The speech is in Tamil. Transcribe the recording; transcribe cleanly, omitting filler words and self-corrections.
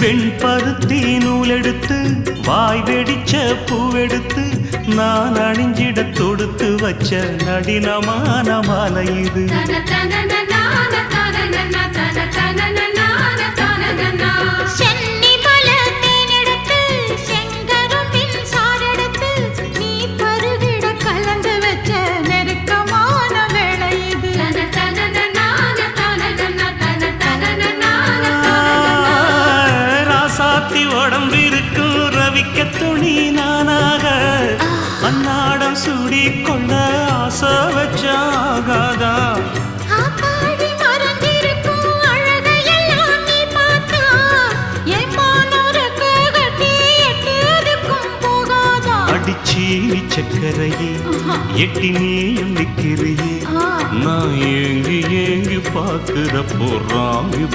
வெண்பருத்தி நூலெடுத்து வாய் வெடிச்ச பூவெடுத்து நான் அணிஞ்சிட தொடுத்து வச்ச நடினமான மாலை இது. உடம்பிருக்கும் ரவிக்க துணி நானாக அன்னாடம் சூடி கொள்ள ஆசை வச்சாகாதா. அடிச்சி சக்கரையே எட்டி நீயும் நிக்கிறியே நான் ஏங்கி ஏங்கி பார்க்கிற போறாங்க.